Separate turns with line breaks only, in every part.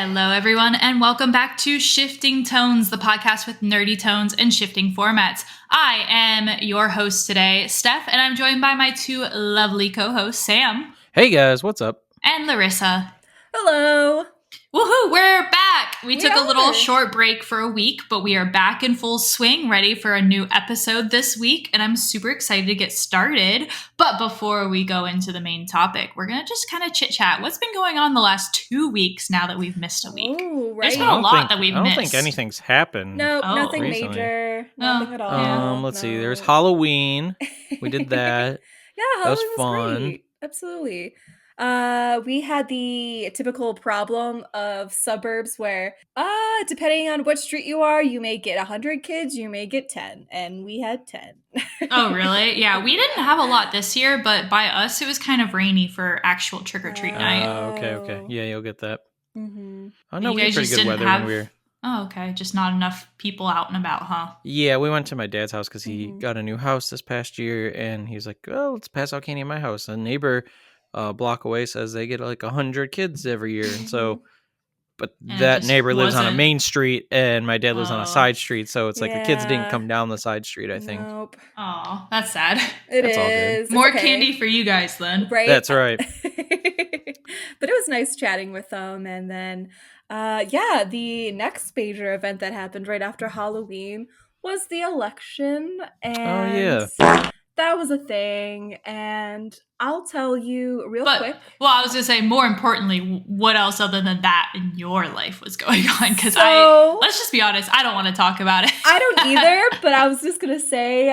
Hello, everyone, and welcome back to Shifting Tones, the podcast with nerdy tones and shifting formats. I am your host today, Steph, and I'm joined by my two lovely co-hosts, Sam.
Hey guys, what's up?
And Lorissa.
Hello.
Woohoo, we're back! We took a little short break for a week, but we are back in full swing, ready for a new episode this week, and I'm super excited to get started. But before we go into the main topic, we're going to just kind of chit-chat. What's been going on the last 2 weeks now that we've missed a week?
Ooh, right.
There's been a lot that we've missed.
I don't think anything's happened.
Nope, nothing
recently.
Major. Nothing at all.
Let's see. There's Halloween. We did that.
Yeah,
that was
Halloween
fun.
Great. Absolutely. We had the typical problem of suburbs where, depending on what street you are, you may get 100 kids, you may get 10, and we had 10.
Oh, really? Yeah, we didn't have a lot this year, but by us, it was kind of rainy for actual trick-or-treat night.
Okay. Yeah, you'll get that.
Mm-hmm.
Oh, no,
You
we had
guys
pretty
just
good
didn't
weather
have-
when we were...
Oh, okay. Just not enough people out and about, huh?
Yeah, we went to my dad's house because he got a new house this past year, and he's like, oh, let's pass out candy at my house. A neighbor block away says they get like 100 kids every year, and so... But
And
that neighbor lives on a
wasn't-
main street, and my dad lives on a side street, so it's like the kids didn't
Yeah.
come down the side street, I think.
Nope.
Oh, that's sad.
That's all good.
It's
More
okay.
candy for you guys then.
Right?
That's right.
But it was nice chatting with them. And then, the next major event that happened right after Halloween was the election. And that was a thing. And I'll tell you real quick.
Well, I was going to say, more importantly, what else other than that in your life was going on? Because let's just be honest, I don't want to talk about it.
I don't either, but I was just going to say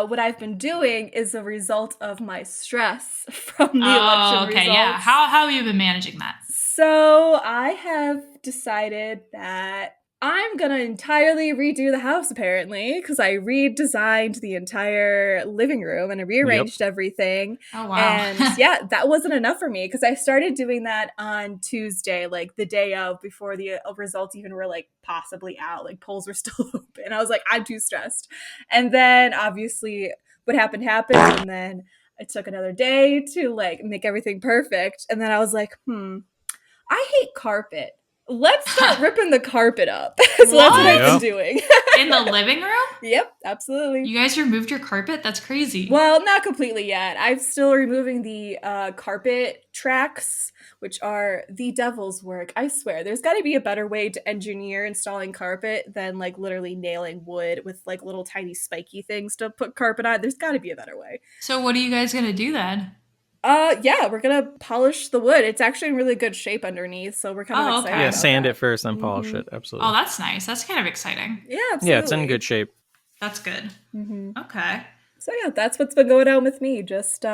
what I've been doing is a result of my stress from the election results.
Yeah. How have you been managing that?
So I have decided that I'm going to entirely redo the house, apparently, because I redesigned the entire living room and I rearranged everything.
Oh, wow.
And yeah, that wasn't enough for me because I started doing that on Tuesday, like the day of, before the results even were like possibly out, like polls were still open. I was like, I'm too stressed. And then obviously what happened, and then it took another day to like make everything perfect. And then I was like, I hate carpet. Let's start ripping the carpet up. So that's what I've been doing.
In the living room?
Yep, absolutely.
You guys removed your carpet? That's crazy.
Well, not completely yet. I'm still removing the carpet tracks, which are the devil's work. I swear, there's got to be a better way to engineer installing carpet than like literally nailing wood with like little tiny spiky things to put carpet on. There's got to be a better way.
So what are you guys going to do then?
We're gonna polish the wood. It's actually in really good shape underneath, so we're kind of excited.
Yeah,
about
sand
that.
it first, then polish it. Absolutely.
Oh, that's nice. That's kind of exciting.
Yeah, absolutely.
Yeah, it's in good shape.
That's good. Okay.
So yeah, that's what's been going on with me. Just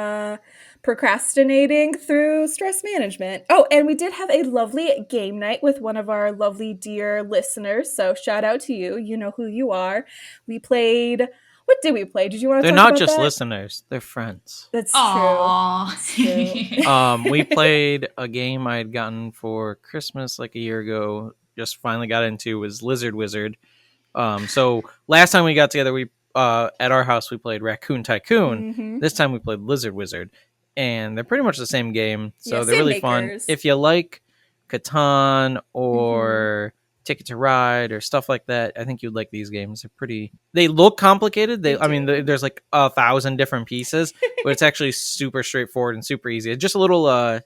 procrastinating through stress management. Oh, and we did have a lovely game night with one of our lovely dear listeners. So shout out to you. You know who you are. We played. What did we play? Did you want to
They're
talk
not
about
just
that?
listeners, they're friends.
That's
true.
We played a game I had gotten for Christmas like a year ago, just finally got into, was Lizard Wizard. So last time we got together, we at our house we played Raccoon Tycoon. This time we played Lizard Wizard. And they're pretty much the same game. So they're really fun. If you like Catan or Ticket to Ride or stuff like that, I think you'd like these games. They look complicated. There's like 1,000 different pieces, but it's actually super straightforward and super easy. It's just a little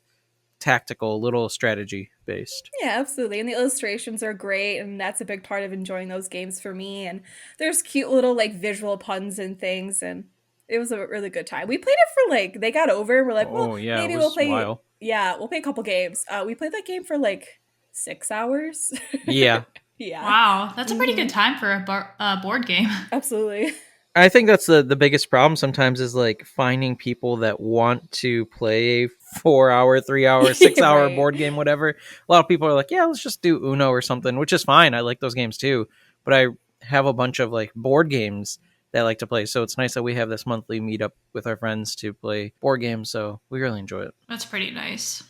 tactical, little strategy based.
Yeah, absolutely. And the illustrations are great, and that's a big part of enjoying those games for me. And there's cute little like visual puns and things, and it was a really good time. We played it for like, they got over, we're like, maybe we'll play. Yeah, we'll play a couple games. We played that game for like 6 hours.
Yeah.
Yeah.
Wow, that's a pretty good time for a board game.
Absolutely.
I think that's the biggest problem sometimes is like finding people that want to play a 4 hour, 3 hour, 6 hour board game, whatever. A lot of people are like, yeah, let's just do Uno or something, which is fine. I like those games too. But I have a bunch of like board games that I like to play. So it's nice that we have this monthly meetup with our friends to play board games. So we really enjoy it.
That's pretty nice.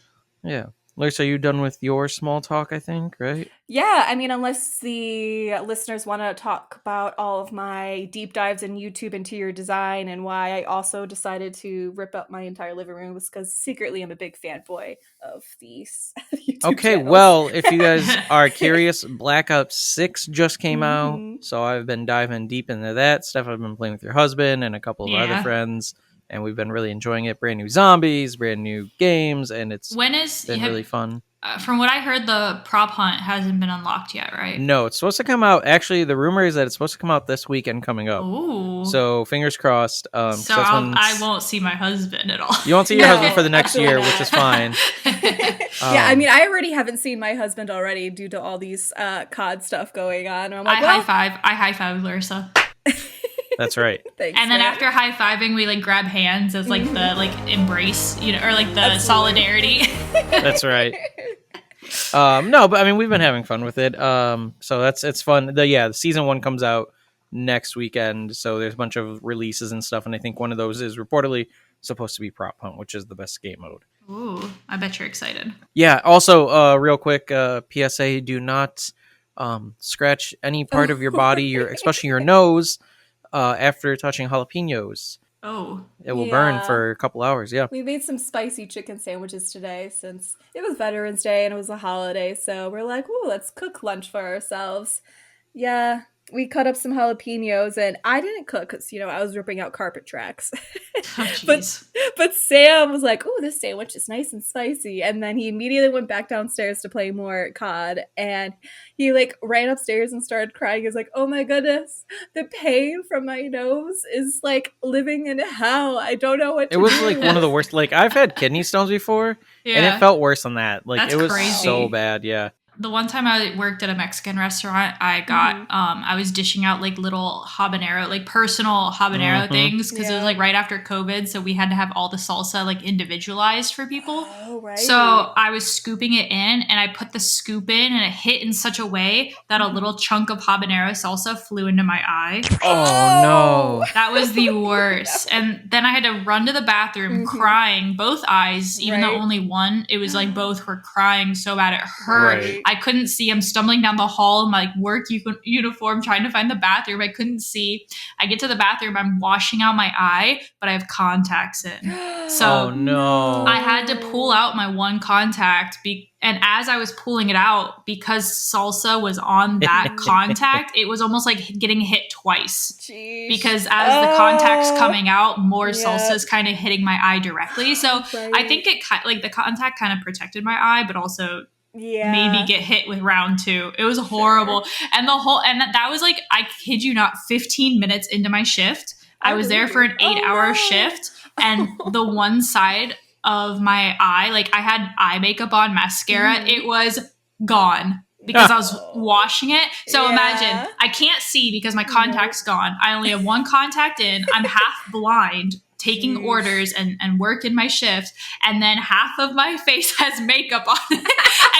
Yeah. Lorissa, are you done with your small talk, I think, right?
Yeah, I mean, unless the listeners want to talk about all of my deep dives in YouTube interior design and why I also decided to rip up my entire living room was because secretly I'm a big fanboy of these YouTube
Okay,
channels.
well, if you guys are curious, Black Ops 6 just came out,
Mhm.
so I've been diving deep into that. Steph, I've been playing with your husband and a couple of other friends, and we've been really enjoying it. Brand new zombies, brand new games, and it's been really fun.
From what I heard, the prop hunt hasn't been unlocked yet, right?
No, it's supposed to come out. Actually, the rumor is that it's supposed to come out this weekend coming up.
Ooh.
So fingers crossed.
So I won't see my husband at all.
You won't see your husband for the next year, which is fine.
Yeah, I mean, I already haven't seen my husband already due to all these COD stuff going on. I'm like,
I high five Lorissa.
That's right.
Thanks,
and then after high fiving, we like grab hands as like the like embrace, you know, or like the solidarity.
That's right. No, but I mean, we've been having fun with it. So it's fun. The season 1 comes out next weekend. So there's a bunch of releases and stuff, and I think one of those is reportedly supposed to be Prop Hunt, which is the best game mode.
Ooh, I bet you're excited.
Yeah. Also, real quick, PSA: do not scratch any part of your body, especially your nose, after touching jalapenos.
Oh,
it will burn for a couple hours. Yeah,
we made some spicy chicken sandwiches today since it was Veterans Day and it was a holiday. So we're like, "Ooh, let's cook lunch for ourselves." Yeah, we cut up some jalapenos, and I didn't cook because I was ripping out carpet tracks. But Sam was like, "Ooh, this sandwich is nice and spicy," and then he immediately went back downstairs to play more COD, and he like ran upstairs and started crying. He was like, "Oh my goodness, the pain from my nose is like living in hell. I don't know what to do."
It was like one of the worst. Like I've had kidney stones before, and it felt worse than that. Like it was crazy. So bad. Yeah.
The one time I worked at a Mexican restaurant, I got I was dishing out like little habanero, like personal habanero things because it was like right after COVID, so we had to have all the salsa like individualized for people.
Oh, right.
So I was scooping it in, and I put the scoop in, and it hit in such a way that a little chunk of habanero salsa flew into my eye.
Oh no,
that was the worst. And then I had to run to the bathroom crying, both eyes, even though only one. It was like both were crying so bad it hurt.
Right.
I couldn't see. I'm stumbling down the hall in my like work uniform trying to find the bathroom. I couldn't see. I get to the bathroom. I'm washing out my eye, but I have contacts in. So
oh, no.
I had to pull out my one contact. And as I was pulling it out, because salsa was on that contact, it was almost like getting hit twice.
Jeez.
Because as the contact's coming out, more salsa is kind of hitting my eye directly. So I think it like the contact kind of protected my eye, but also maybe get hit with round 2. It was horrible. And that was like, I kid you not, 15 minutes into my shift. I was there for an 8-hour shift, and the one side of my eye, like I had eye makeup on, mascara, it was gone because I was washing it. So imagine, I can't see because my contact's gone. I only have one contact in. I'm half blind, taking orders and work in my shift, and then half of my face has makeup on it,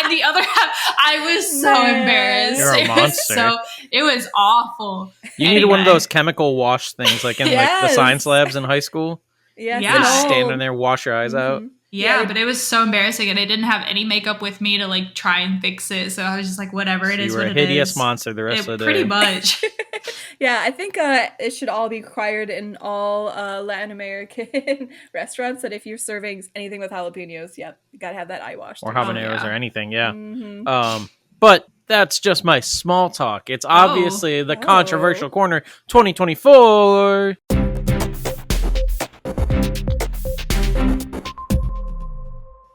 and the other half, I was so embarrassed.
You're a monster.
It was awful.
You needed one of those chemical wash things like in like the science labs in high school.
Yes.
Yeah.
Just stand in there, wash your eyes out.
Yeah, but it was so embarrassing, and I didn't have any makeup with me to like try and fix it. So I was just like, whatever, it is what it is.
You were a hideous monster the rest of the day.
Pretty much.
Yeah, I think it should all be required in all Latin American restaurants that if you're serving anything with jalapenos, you gotta have that eye wash.
Or habaneros or anything, But that's just my small talk. It's obviously the Controversial Corner 2024.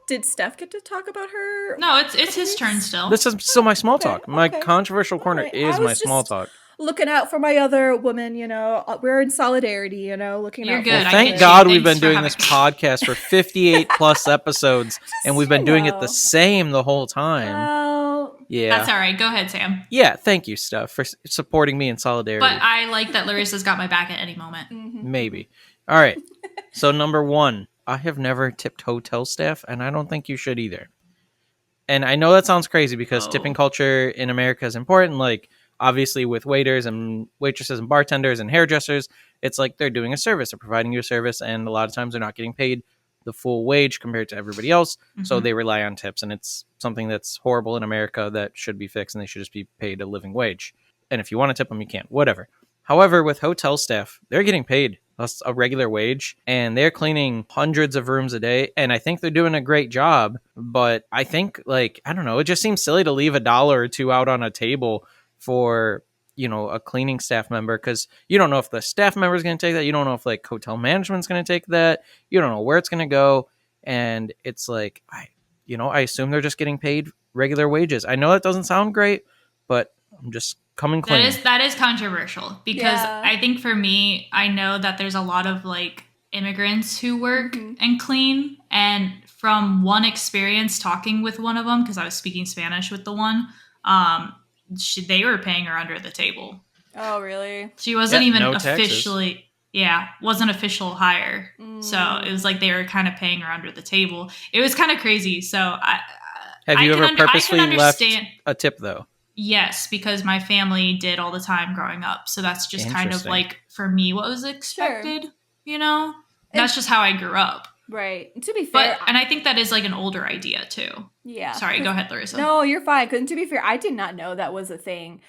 Did Steph get to talk about her?
No, it's his turn still.
This is still my small talk. My Controversial Corner is my small talk.
Looking out for my other woman, we're in solidarity, looking
You're
out
good.
for
Thank God we've been doing this podcast for 58 plus episodes, and we've been doing it the same the whole time.
Well,
yeah.
That's all right. Go ahead, Sam.
Yeah, thank you, Steph, for supporting me in solidarity.
But I like that Larissa's got my back at any moment.
Maybe. All right. So number 1, I have never tipped hotel staff, and I don't think you should either. And I know that sounds crazy because tipping culture in America is important. Like, obviously, with waiters and waitresses and bartenders and hairdressers, it's like they're doing a service. They're providing you a service, and a lot of times they're not getting paid the full wage compared to everybody else. So
Mhm.
they rely on tips, and it's something that's horrible in America that should be fixed, and they should just be paid a living wage. And if you want to tip them, you can, whatever. However, with hotel staff, they're getting paid a regular wage, and they're cleaning hundreds of rooms a day, and I think they're doing a great job. But I think, like, I don't know, it just seems silly to leave $1 or $2 out on a table for, you know, a cleaning staff member, because you don't know if the staff member is going to take that. You don't know if, like, hotel management's going to take that. You don't know where it's going to go. And it's like, I assume they're just getting paid regular wages. I know that doesn't sound great, but I'm just coming clean.
That is controversial, because I think for me, I know that there's a lot of like immigrants who work and clean, and from one experience talking with one of them, because I was speaking Spanish with the one, they were paying her under the table.
Oh, really?
She wasn't even officially, wasn't official hire. So it was like they were kind of paying her under the table. It was kind of crazy. So
have you ever purposely left a tip though?
Yes, because my family did all the time growing up. So that's just kind of like, for me, what was expected, you know? That's just how I grew up.
Right. To be fair.
And I think that is like an older idea too.
Yeah.
Sorry, go ahead, Lorissa.
No, you're fine. Because to be fair, I did not know that was a thing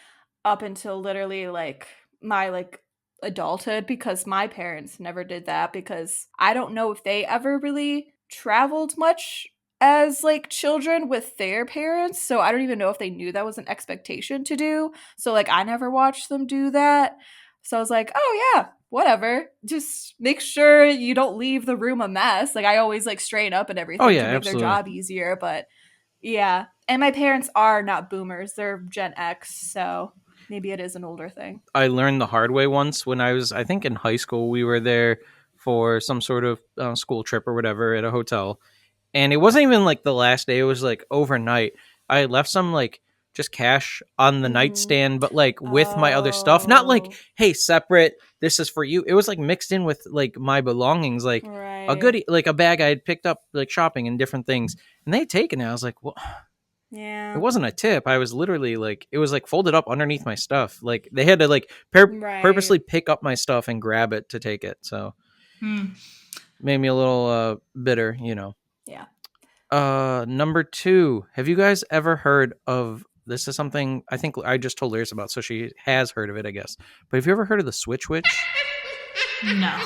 up until literally like my like adulthood, because my parents never did that, because I don't know if they ever really traveled much as like children with their parents, so I don't even know if they knew that was an expectation to do. So like I never watched them do that, so I was like, oh yeah, whatever, just make sure you don't leave the room a mess. Like I always like straighten up and everything to make their job easier. But yeah, and my parents are not boomers, they're Gen X, so maybe it is an older thing.
I learned the hard way once when I was, I think in high school. We were there for some sort of school trip or whatever at a hotel. And it wasn't even like the last day. It was like overnight. I left some like just cash on the nightstand, but like with my other stuff. Not like, hey, separate, this is for you. It was like mixed in with like my belongings, like a goodie, like a bag I had picked up like shopping and different things. And they had taken it. I was like, well,
yeah,
it wasn't a tip. I was literally like, it was like folded up underneath my stuff. Like they had to like purposely pick up my stuff and grab it to take it. So made me a little bitter, you know.
Yeah.
Number 2. Have you guys ever heard of, this is something I think I just told Lorissa about, so she has heard of it, I guess. But have you ever heard of the Switch Witch?
No.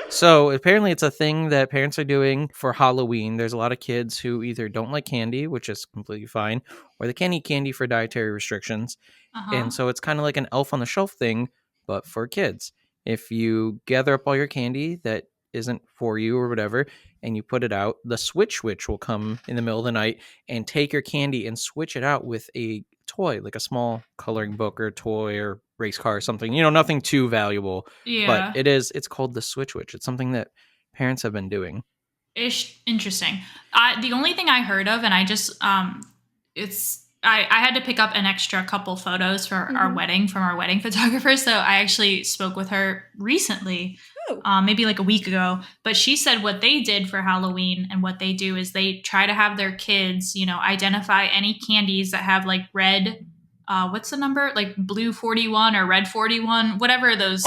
So apparently it's a thing that parents are doing for Halloween. There's a lot of kids who either don't like candy, which is completely fine, or they can't eat candy for dietary restrictions. And so it's kind of like an elf on the shelf thing, but for kids. If you gather up all your candy that isn't for you or whatever, and you put it out, the Switch Witch will come in the middle of the night and take your candy and switch it out with a toy, like a small coloring book or toy or race car or something, you know, nothing too valuable.
Yeah.
But it's called the Switch Witch. It's something that parents have been doing.
Interesting. The only thing I heard of, and I just I had to pick up an extra couple photos for our wedding from our wedding photographer. So I actually spoke with her recently, maybe like a week ago. But she said what they did for Halloween and what they do is they try to have their kids, you know, identify any candies that have like red, what's the number? Like blue 41 or red 41, whatever those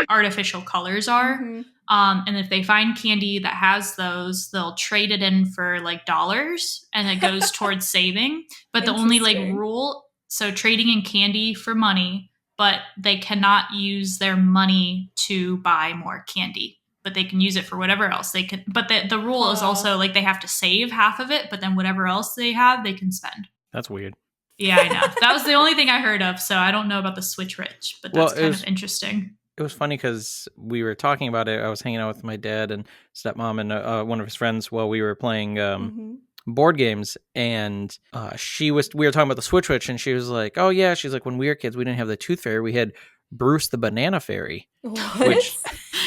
artificial colors are. And if they find candy that has those, they'll trade it in for like dollars, and it goes towards saving. But the only like rule, so trading in candy for money, but they cannot use their money to buy more candy, but they can use it for whatever else they can. But the rule is also like they have to save half of it, but then whatever else they have, they can spend.
That's weird.
Yeah, I know. That was the only thing I heard of. So I don't know about the Switch Witch, but that's kind of interesting.
It was funny because we were talking about it. I was hanging out with my dad and stepmom and one of his friends while we were playing board games, and we were talking about the Switch Witch, and she was like, "Oh yeah," she's like, "When we were kids, we didn't have the Tooth Fairy. We had Bruce the Banana Fairy."
What?
Which,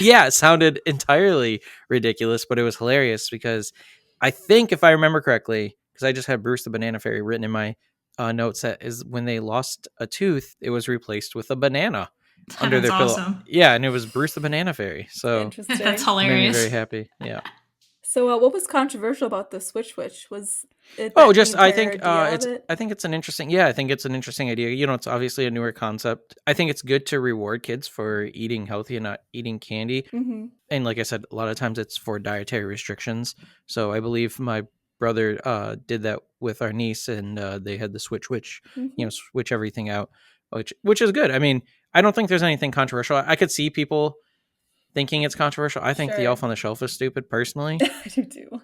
yeah, it sounded entirely ridiculous, but it was hilarious because I think, if I remember correctly, because I just had Bruce the Banana Fairy written in my notes, that is when they lost a tooth, it was replaced with a banana under their pillow. Yeah, and it was Bruce the Banana Fairy. So
that's hilarious.
Made me very happy. Yeah.
So, what was controversial about the Switch Witch? Was it
Oh,
that the
just I
entire
think
idea of
it's
it?
I think it's an interesting yeah, I think it's an interesting idea. You know, it's obviously a newer concept. I think it's good to reward kids for eating healthy and not eating candy.
Mm-hmm.
And like I said, a lot of times it's for dietary restrictions. So I believe my brother did that with our niece, and they had the switch,
Mm-hmm.
switch everything out, which is good. I mean, I don't think there's anything controversial. I could see people thinking it's controversial. I think the
Sure.
elf on the shelf is stupid personally.
I do too.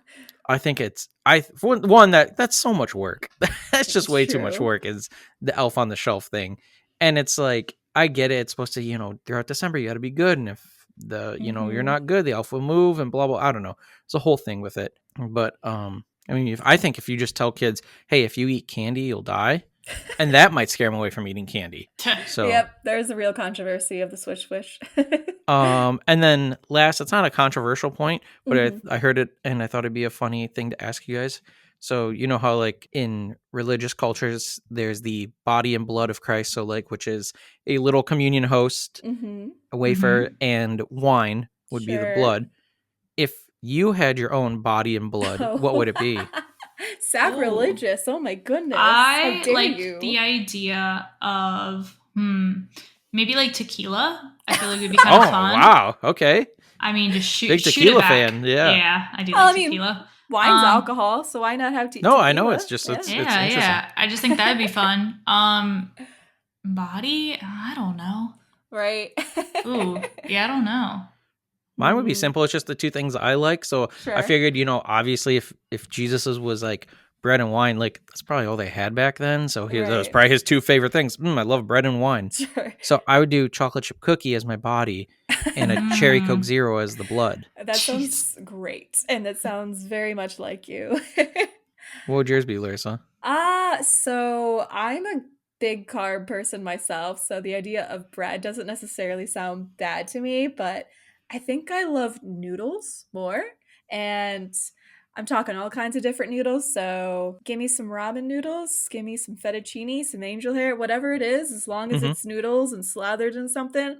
I think it's for one that's so much work. That's just way too much
True.
work is the elf on the shelf thing. And it's like I get it. It's supposed to, throughout December you got to be good, and if you're
Mm-hmm.
not good, the elf will move and blah blah. I don't know. It's a whole thing with it. But I mean, I think if you just tell kids, "Hey, if you eat candy, you'll die," and that might scare them away from eating candy. So
Yep, there's a real controversy of the Switch Wish.
and then last, it's not a controversial point, but
Mhm.
I heard it and I thought it'd be a funny thing to ask you guys. So you know how like in religious cultures there's the body and blood of Christ, so like which is a little communion host,
Mm-hmm.
a wafer, and wine would be the
Sure.
blood. If you had your own body and blood, what would it be?
Sacrilegious. Oh my goodness. How
I
dare
like
you?
the idea of maybe like tequila. I feel like it would be kind of fun.
Wow, okay,
I mean, just shoot.
big
shoot
tequila
it back.
fan, yeah.
Yeah, I do
Well,
like
I mean,
tequila.
Wine's alcohol, so why not have
No,
tequila?
I know, it's just it's
Yeah,
interesting.
yeah. I just think that'd be fun. Body? I don't know.
Right.
Ooh, yeah, I don't know.
Mine would be simple. It's just the two things I like. So
Sure.
I figured, obviously if Jesus's was like bread and wine, like that's probably all they had back then. So that was
Right.
probably his two favorite things. I love bread and wine.
Sure.
So I would do chocolate chip cookie as my body and a cherry Coke Zero as the blood.
That sounds great. And that sounds very much like you.
What would yours be, Larissa?
So I'm a big carb person myself, so the idea of bread doesn't necessarily sound bad to me, but I think I love noodles more. And I'm talking all kinds of different noodles. So give me some ramen noodles, give me some fettuccine, some angel hair, whatever it is, as long as it's noodles and slathered in something,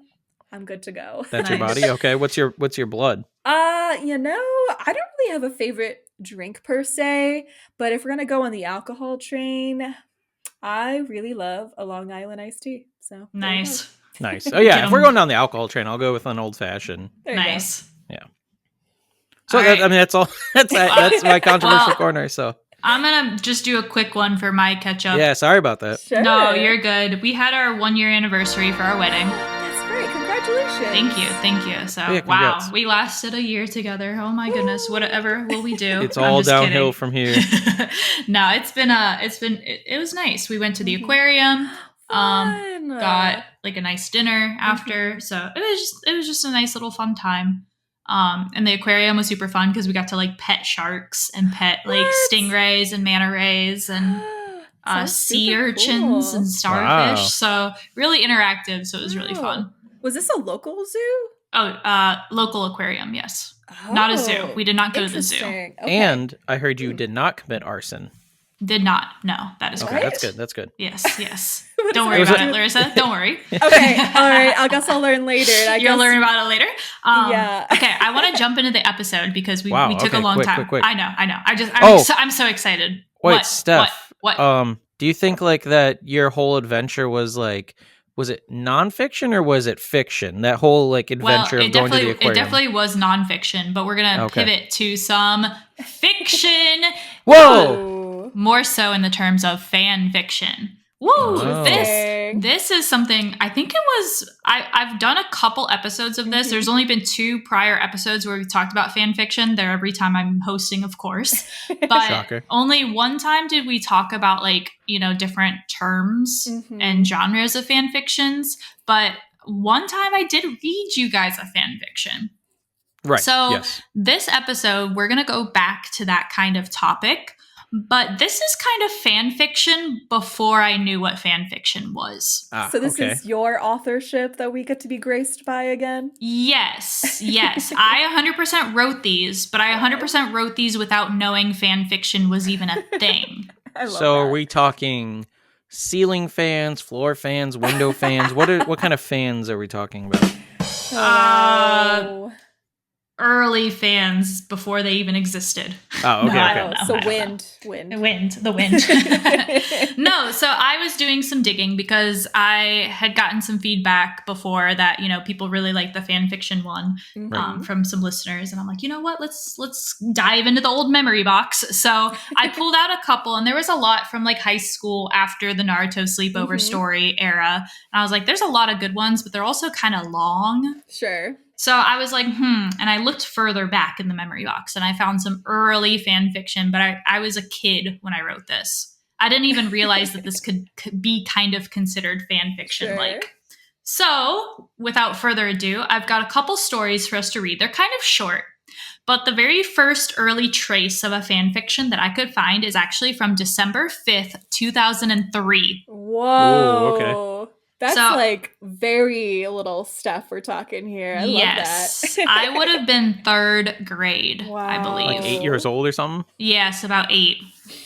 I'm good to go.
That's your body? Okay. What's your blood?
I don't really have a favorite drink per se, but if we're gonna go on the alcohol train, I really love a Long Island iced tea. So there you
Nice.
Nice. Oh yeah,
Get
if we're
'em.
going down the alcohol train, I'll go with an old fashioned.
go. There you go.
Nice.
Yeah. So
All right.
that's all. That's my controversial
Well,
corner. So
I'm gonna just do a quick one for my catch up.
yeah, sorry about that.
Sure.
No, you're good. We had our 1-year anniversary for our wedding.
That's great. Congratulations.
Thank you. So
Yeah,
wow,
congrats.
we lasted a year together. Oh my goodness, whatever will we do?
It's
I'm
all
just
downhill
kidding.
from here.
No, it was nice. We went to the aquarium.
Fun.
Got like a nice dinner after, so it was just a nice little fun time. And the aquarium was super fun because we got to like pet sharks and pet like
What?
stongrays and manta rays and
Sounds
sea
super
urchins
cool.
and starfish.
Wow.
So really interactive. So it was really fun.
Was this a local zoo?
Oh, local aquarium, yes. Not a zoo. We did not go to the zoo.
Interesting. Okay.
And I heard you did not commit arson.
Did not. No, that is
Okay,
correct.
What?
that's good.
Yes.
What
Don't
does
worry
that
about
do?
it, Larissa. Don't worry.
Okay, all right. I guess I'll learn later.
You'll learn about it later.
Yeah.
Okay, I want to jump into the episode because we took a
okay,
long
quick,
time.
quick.
I know.
Oh.
I'm so excited.
Wait,
What?
Steph.
What?
Do you think like that your whole adventure was it nonfiction or was it fiction? That whole like adventure
Well,
of going to the aquarium.
it definitely was nonfiction, but we're gonna
Okay.
pivot to some fiction.
Whoa!
Ooh.
More so in the terms of fan fiction. Woo!
Oh.
This is something I think it was. I've done a couple episodes of this. There's only been 2 prior episodes where we talked about fan fiction. They're every time I'm hosting, of course. But
Shocker.
only one time did we talk about like different terms and genres of fan fictions. But one time I did read you guys a fan fiction.
Right.
So
yes.
this episode, we're going to go back to that kind of topic. But this is kind of fan fiction before I knew what fan fiction was.
So this is your authorship that we get to be graced by again?
Yes. I 100% wrote these, but I 100% wrote these without knowing fan fiction was even a thing.
I love
So
that.
are we talking ceiling fans, floor fans, window fans? What kind of fans are we talking about?
Oh.
early fans before they even existed.
Oh, okay.
No, I
okay.
don't know.
So
I don't
wind.
The wind. No, so I was doing some digging because I had gotten some feedback before that, people really like the fan fiction one from some listeners. And I'm like, you know what? Let's dive into the old memory box. So I pulled out a couple, and there was a lot from like high school after the Naruto sleepover story era. And I was like, there's a lot of good ones, but they're also kind of long.
Sure.
So I was like, and I looked further back in the memory box, and I found some early fan fiction, but I was a kid when I wrote this. I didn't even realize that this could be kind of considered fan fiction.
Sure.
So without further ado, I've got a couple stories for us to read. They're kind of short, but the very first early trace of a fan fiction that I could find is actually from December 5th, 2003.
Whoa.
Ooh, okay.
That's like very little stuff we're talking here. I love that.
I would have been 3rd grade,
Wow.
I believe.
Like 8 years old or something?
Yes, about 8.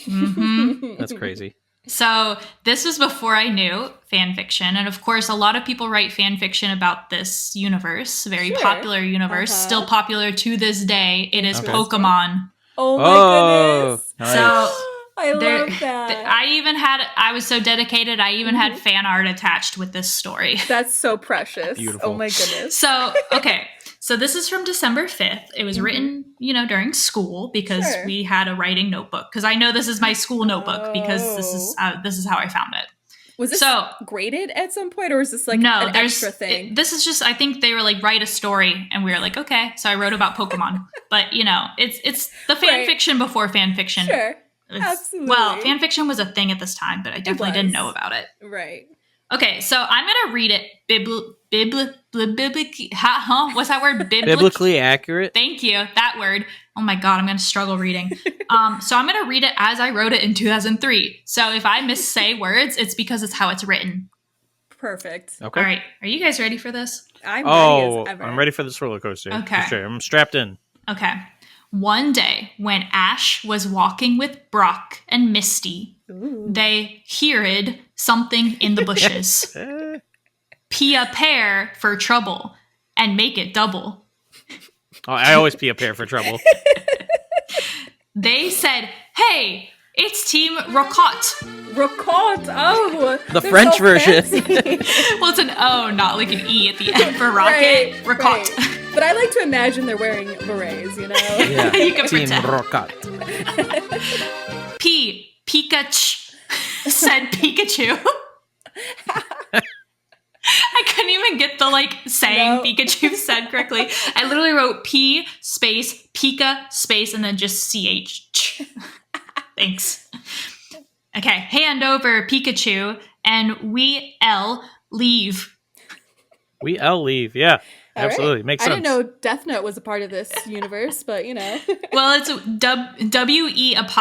Mm-hmm.
That's crazy.
So this was before I knew fan fiction. And of course, a lot of people write fan fiction about this universe, very popular universe, still popular to this day. It is Pokemon.
Oh my goodness.
Nice.
So
I love that.
I was so dedicated, I even had fan art attached with this story.
That's so precious.
Beautiful.
Oh my goodness.
So, okay. So this is from December 5th. It was written, during school because we had a writing notebook. Because I know this is my school notebook because this is how I found it.
Was this graded at some point, or was this like an extra thing?
This is just, I think they were like, write a story, and we were like, okay. So I wrote about Pokemon. But, it's the fan fiction before fan fiction.
Sure. Absolutely.
Well, fan fiction was a thing at this time, but I definitely didn't know about it.
Right.
Okay, so I'm going to read it what's that word?
Biblically accurate.
Thank you. That word. Oh my God, I'm going to struggle reading. So I'm going to read it as I wrote it in 2003. So if I missay words, it's because it's how it's written.
Perfect.
Okay.
All right. Are you guys ready for this?
I'm ready as ever.
I'm ready for this roller coaster.
Okay.
For sure. I'm strapped in.
Okay. One day, when Ash was walking with Brock and Misty, they heard something in the bushes. Pee a pear for trouble and make it double.
Oh, I always pee a pear for trouble.
They said, hey, it's Team Rocotte.
Rocotte. Oh,
the French version.
Well, it's an O, not like an E at the end for rocket.
Right,
Rocotte.
Right. But I like to imagine they're wearing berets,
Yeah.
You can
Team
pretend.
Rocotte.
Pikachu, said Pikachu. I couldn't even get the saying Pikachu said correctly. I literally wrote P space Pika space and then just CH. Thanks. Okay, hand over Pikachu and we leave.
We leave, yeah.
All
Absolutely.
right.
Makes sense.
I didn't know Death Note was a part of this universe, but
Well, it's WE''ELL.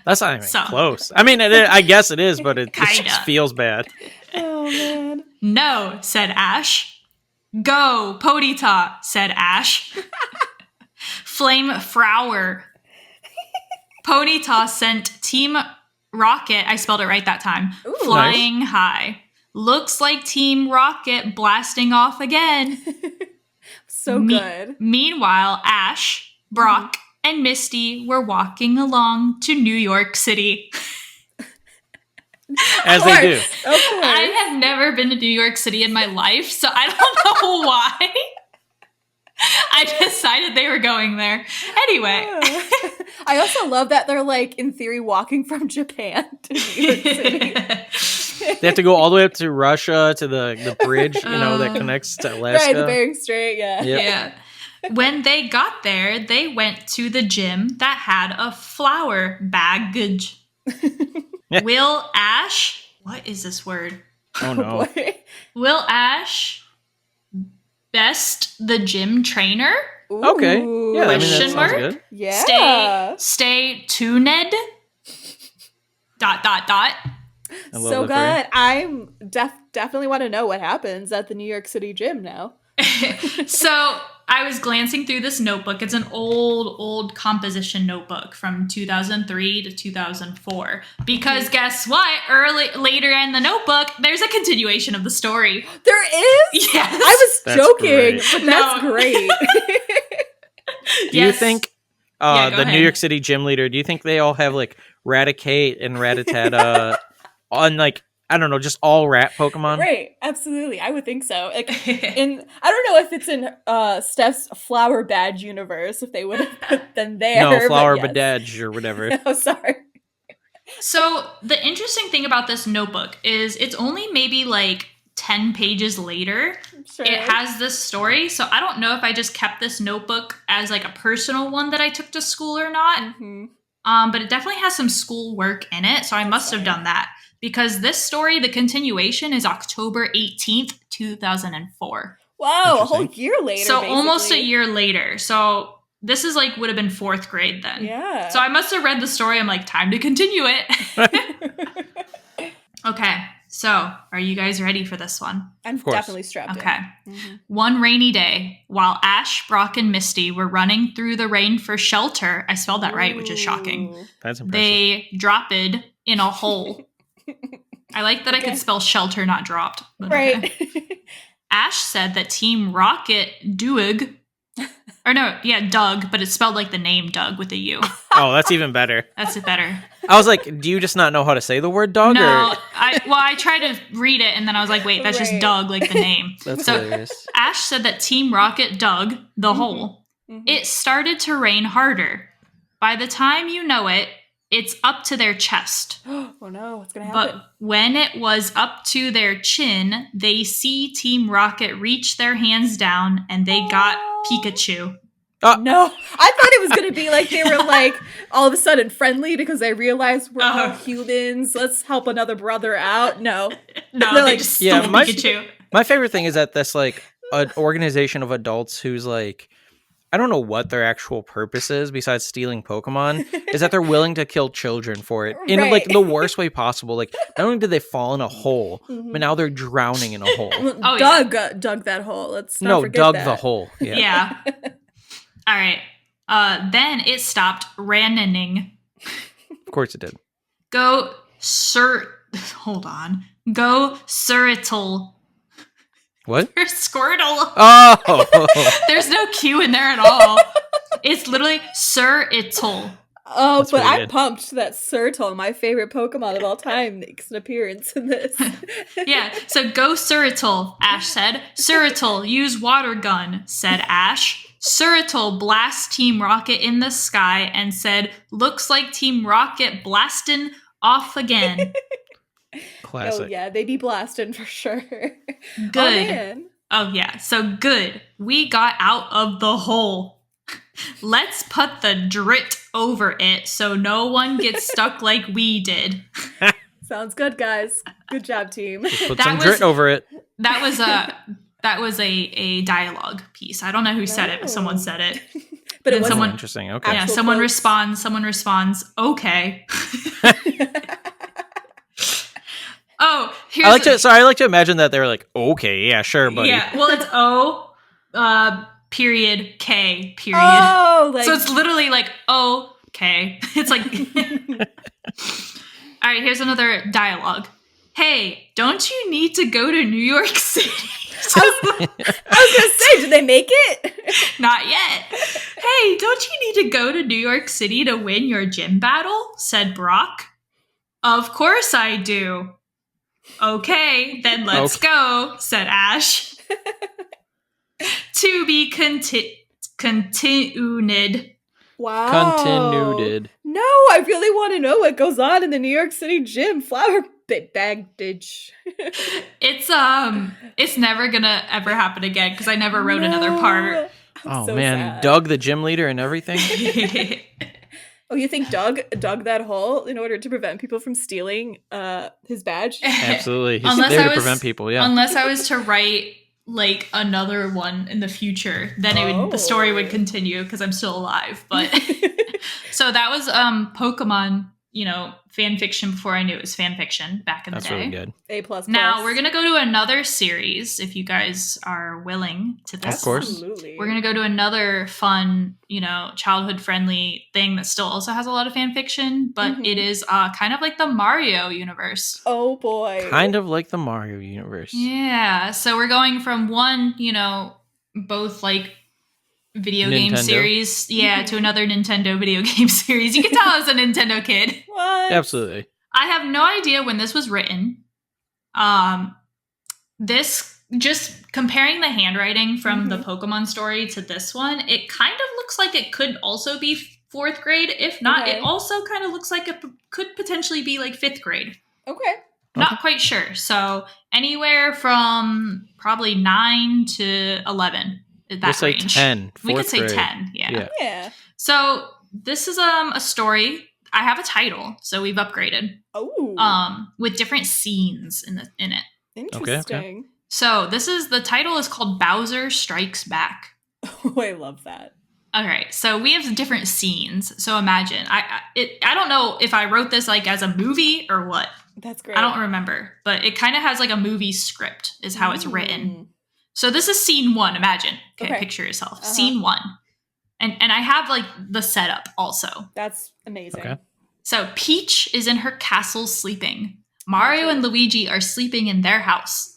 That's not even close. I mean, I guess it is, but it just feels bad.
Oh, man.
No, said Ash. Go, Ponyta, said Ash. Flame Flower. Ponyta sent Team Rocket, I spelled it right that time, flying high. Looks like Team Rocket blasting off again.
So good.
Meanwhile, Ash, Brock, and Misty were walking along to New York City.
As they do.
Of course.
I have never been to New York City in my life, so I don't know why. I decided they were going there. Anyway.
I also love that they're in theory, walking from Japan to New York City.
They have to go all the way up to Russia to the bridge, that connects to Alaska.
Right, the Bering Strait, yeah.
Yep.
Yeah. When they got there, they went to the gym that had a flower baggage. Will Ash, what is this word?
Oh no.
Boy.
Will Ash best the gym trainer?
Okay. Yeah, I mean, that
Question
sounds
mark?
good.
Yeah.
Stay tuned. ...
I love
So
the phrase.
good. I'm definitely want to know what happens at the New York City gym now.
So I was glancing through this notebook. It's an old composition notebook from 2003 to 2004. Because guess what? Later in the notebook, there's a continuation of the story.
There is?
Yes.
I was joking,
great.
but that's great.
Do you think
Go
the
ahead.
New York City gym leader, do you think they all have like Raticate and Rattata on like, I don't know, just all rat Pokemon?
Right, absolutely. I would think so. Like, I don't know if it's in Steph's Flower Badge universe, if they would have put them there.
No, Flower
but yes.
Badge or whatever.
Oh, sorry.
So the interesting thing about this notebook is it's only maybe like 10 pages later.
Sure.
It has this story. So I don't know if I just kept this notebook as like a personal one that I took to school or not.
Mm-hmm.
But it definitely has some school work in it. So I must have done that. Because this story, the continuation, is October 18th, 2004.
Wow, a whole year later.
So
basically.
almost a year later. So this is like would have been 4th grade then.
Yeah.
So I must have read the story. I'm like, time to continue it. Okay. So are you guys ready for this one?
I'm
course.
definitely strapped
Okay.
in. Mm-hmm.
One rainy day, while Ash, Brock, and Misty were running through the rain for shelter, I spelled that right, which is shocking.
Ooh.
That's impressive.
They dropped in a hole. I like that I could spell shelter, not dropped. But
Right.
okay. Ash said that Team Rocket Doug, but it's spelled like the name Doug with a U.
Oh, that's even better.
That's it better.
I was like, do you just not know how to say the word dog?
No,
Or?
I tried to read it and then I was like, wait, that's just
Right.
Doug, like the name.
That's
So
hilarious.
Ash said that Team Rocket dug the hole.
Mhm.
It started to rain harder. By the time you know it, it's up to their chest.
Oh no, what's gonna happen?
But when it was up to their chin, they see Team Rocket reach their hands down and they got Pikachu.
No, I thought it was gonna be like they were like all of a sudden friendly because they realized we're all humans. Let's help another brother out. No,
No,
They're
they
like,
just
yeah,
stole
my-
Pikachu.
My favorite thing is that this like an organization of adults who's like, I don't know what their actual purpose is besides stealing Pokemon, is that they're willing to kill children for it in like
Right.
the worst way possible. Like, not only did they fall in a hole,
Mhm.
but now they're drowning in a hole.
Oh,
Doug dug that hole. Let's not
No,
forget
dug
that.
the hole. Yeah.
Yeah. All right. Then it stopped ranning.
Of course it did.
Go hold on. Go Squirtle.
What?
Or Squirtle.
Oh,
There's no Q in there at all. It's literally Squirtle.
Oh,
That's
but
pretty
I'm
good.
pumped that Squirtle, my favorite Pokemon of all time, makes an appearance in this.
Yeah, so go Squirtle, Ash said. Squirtle, use water gun, said Ash. Squirtle blast Team Rocket in the sky and said, looks like Team Rocket blasting off again.
classic.
Oh yeah, they be blasting for sure.
Good.
Oh man.
Oh, yeah. So good. We got out of the hole. Let's put the drit over it so no one gets stuck like we did.
Sounds good, guys. Good job, team.
Put
That
some
was-
grit over it.
That was a dialogue piece. I don't know who said it, but someone said it.
But it
And
was
someone-
Interesting. Okay.
Yeah,
Actual
someone
quotes.
responds. Someone responds. Okay. Oh, here's
I like to imagine that they're like, okay, yeah, sure, buddy.
yeah. Well, it's O, period K period.
Oh, like
So it's literally like okay. It's like. All right. Here's another dialogue. Hey, don't you need to go to New York City?
I was gonna say, did they make it?
Not yet. Hey, don't you need to go to New York City to win your gym battle? Said Brock. Of course I do. Okay, then let's go, said Ash. To be continued.
Wow.
Continued.
No, I really want to know what goes on in the New York City gym. Flower baggage.
It's never gonna ever happen again because I never wrote another part.
Oh
so
man,
sad.
Doug the gym leader and everything.
Oh, you think Doug dug that hole in order to prevent people from stealing his badge?
Absolutely. He's
Unless
there
I
to
was-
prevent people, yeah.
Unless I was to write like another one in the future, then the story would continue because I'm still alive. But so that was Pokemon fan fiction before I knew it was fan fiction back in the day.
That's really good.
A++.
Now we're going to go to another series if you guys are willing to this.
Of course.
Absolutely.
We're going to go to another fun, childhood friendly thing that still also has a lot of fan fiction, but it is kind of like the Mario universe.
Oh boy.
Kind of like the Mario universe.
Yeah. So we're going from one, both like video game
Nintendo.
series, to another Nintendo video game series. You can tell I was a Nintendo kid.
What?
Absolutely.
I have no idea when this was written. This, just comparing the handwriting from the Pokemon story to this one, it kind of looks like it could also be 4th grade. If not,
Okay.
it also kind of looks like it could potentially be like 5th grade.
Okay.
Not quite sure. So anywhere from probably 9 to 11. That
We'll say
range.
10.
We could
4th
say
grade.
10. Yeah.
Yeah.
So this is a story. I have a title, so we've upgraded.
Oh.
With different scenes in it.
Interesting.
So the title is called Bowser Strikes Back.
Oh, I love that.
All right, so we have different scenes. So imagine, I don't know if I wrote this like as a movie or what.
That's great.
I don't remember, but it kind of has like a movie script is how it's written. So this is scene 1. Imagine, okay. Picture yourself, scene 1, and I have like the setup also.
That's amazing.
Okay.
So Peach is in her castle sleeping. Mario and Luigi are sleeping in their house.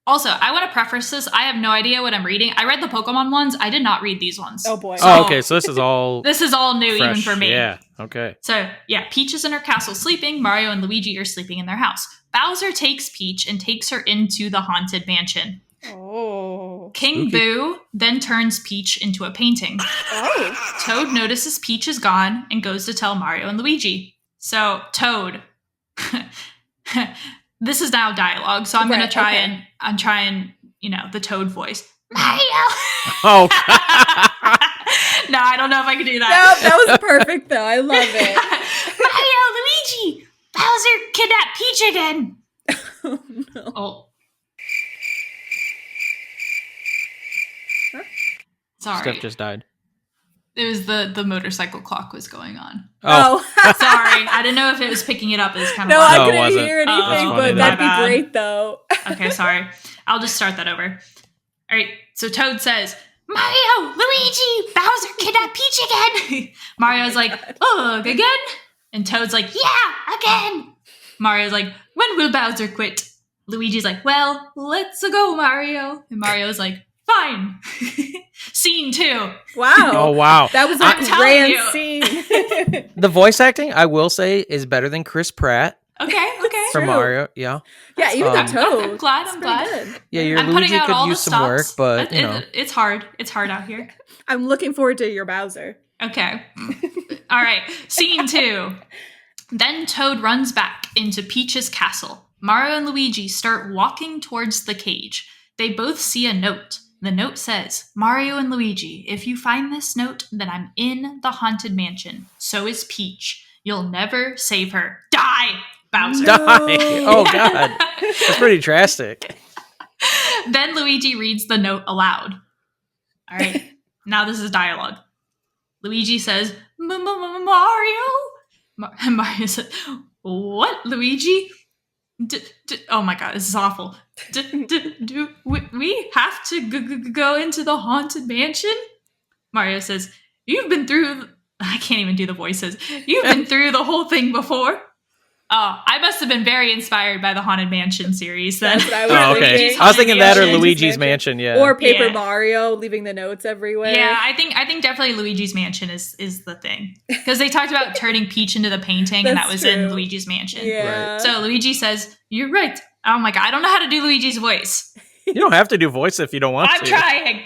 Also, I want to preface this. I have no idea what I'm reading. I read the Pokemon ones. I did not read these ones.
Oh boy.
Okay. So this is all
This is all new
fresh.
even for me.
Yeah. Okay.
So, Peach is in her castle sleeping. Mario and Luigi are sleeping in their house. Bowser takes Peach and takes her into the haunted mansion.
Oh.
King
Spooky.
Boo then turns Peach into a painting.
Oh.
Toad notices Peach is gone and goes to tell Mario and Luigi. So, Toad. This is now dialogue, so I'm going to try and the Toad voice. Mario!
Oh.
No, I don't know if I can do
No,
that.
that was perfect though. I love it.
Mario, Luigi! Bowser kidnapped Peach again!
Oh no.
Oh. Sorry.
Steph just died.
It was the motorcycle clock was going on.
Oh.
Sorry. I didn't know if it was picking it up. It was kind of
No, I
No, it
couldn't
wasn't.
hear anything,
Oh,
but
funny,
that'd
my
be
bad.
great though.
Okay, sorry. I'll just start that over. All right, so Toad says, Mario, Luigi, Bowser kidnapped Peach again. Mario's like, ugh, again? And Toad's like, yeah, again. Mario's like, when will Bowser quit? Luigi's like, well, let's go, Mario. And Mario's like, fine. Scene 2.
Wow.
Oh wow.
That was a
I'm telling
grand
you.
scene.
The voice acting, I will say, is better than Chris Pratt
Okay.
for
True.
Mario. Yeah.
Yeah, even the
I'm
Toad.
I'm glad.
It's
I'm
pretty
glad.
good.
Yeah, your
I'm putting
Luigi
out all
could
the
use some work,
stops.
but you know.
It's hard. It's hard out here.
I'm looking forward to your Bowser.
Okay. All right. Scene 2. Then Toad runs back into Peach's castle. Mario and Luigi start walking towards the cage. They both see a note. The note says, Mario and Luigi, if you find this note, then I'm in the haunted mansion. So is Peach. You'll never save her. Die, Bowser.
No.
Die. Oh god. That's pretty drastic.
Then Luigi reads the note aloud. All right. Now this is dialogue. Luigi says, Mario? Mario says, what, Luigi? Oh my god, this is awful. Do we have to go into the haunted mansion? Mario says, you've been through... I can't even do the voices. You've been through the whole thing before. Oh, I must have been very inspired by the Haunted Mansion series then.
That's what I was
Oh, okay.
thinking.
I was thinking that or
Mansion.
Luigi's Mansion, yeah.
Or Paper
Yeah.
Mario leaving the notes everywhere.
Yeah, I think definitely Luigi's Mansion is the thing. Because they talked about turning Peach into the painting, and that
That's
was in
true.
Luigi's Mansion.
Yeah.
So Luigi says, you're right. Oh my god, I don't know how to do Luigi's voice.
You don't have to do voice if you don't want
I'm
to.
trying.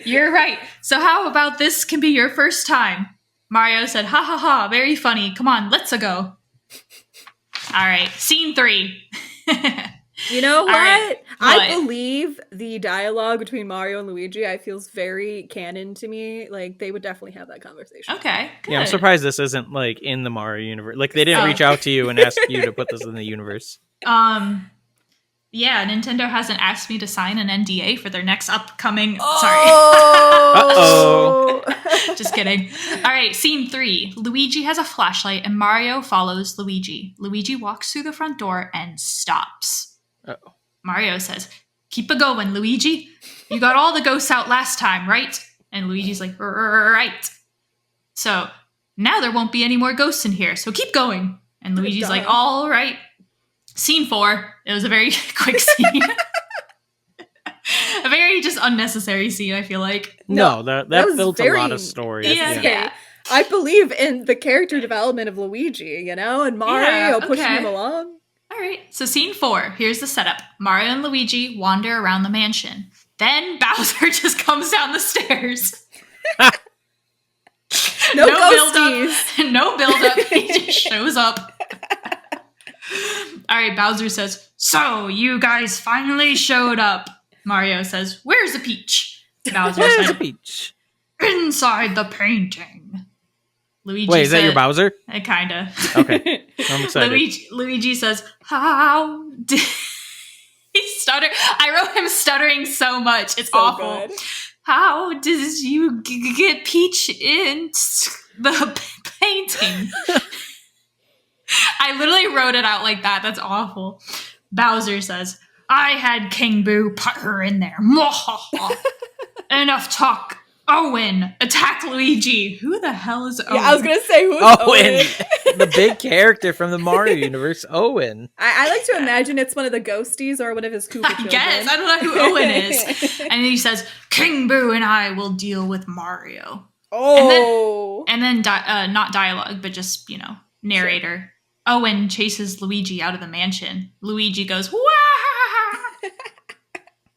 You're right. So how about this can be your first time? Mario said, ha ha ha, very funny. Come on, let's go. All right, scene 3.
You know
All
what?
right.
I
What?
believe the dialogue between Mario and Luigi, I feels very canon to me. Like, they would definitely have that conversation.
Okay, good.
Yeah, I'm surprised this isn't like in the Mario universe. Like they didn't
Oh.
reach out to you and ask you to put this in the universe.
Yeah, Nintendo hasn't asked me to sign an NDA for their next upcoming...
Oh.
Sorry. Just kidding. All right, scene 3. Luigi has a flashlight and Mario follows Luigi. Luigi walks through the front door and stops.
Uh-oh.
Mario says, "Keep it going, Luigi. You got all the ghosts out last time, right?" And Luigi's like, "Right." So, now there won't be any more ghosts in here, so keep going. And Luigi's like, "All right." Scene 4. It was a very quick scene. A very just unnecessary scene, I feel like.
No, that built a lot of story.
Yeah.
I believe in the character development of Luigi, and Mario pushing him along.
All right. So scene 4. Here's the setup. Mario and Luigi wander around the mansion. Then Bowser just comes down the stairs.
No
build-up. No build-up. He just shows up. All right, Bowser says, "So, you guys finally showed up." Mario says, "Where's the peach?" Bowser
Where's
said,
the peach?
"Inside the painting." Luigi
Wait, is that your Bowser?
Kinda.
Okay, I'm excited.
Luigi says, "How did..." He stutter. I wrote him stuttering so much. It's so awful. Good. "How did you get Peach in the painting?" I literally wrote it out like that. That's awful. Bowser says, "I had King Boo put her in there." Enough talk. Owen, attack Luigi. Who the hell is Owen?
Yeah, I was going to say, who's Owen?
The big character from the Mario universe, Owen.
I like to imagine it's one of the ghosties or one of his Koopa children.
Guess. I don't know who Owen is. And then he says, "King Boo and I will deal with Mario."
Oh.
And then not dialogue, but just, narrator. Sure. Owen chases Luigi out of the mansion. Luigi goes, "Wah!"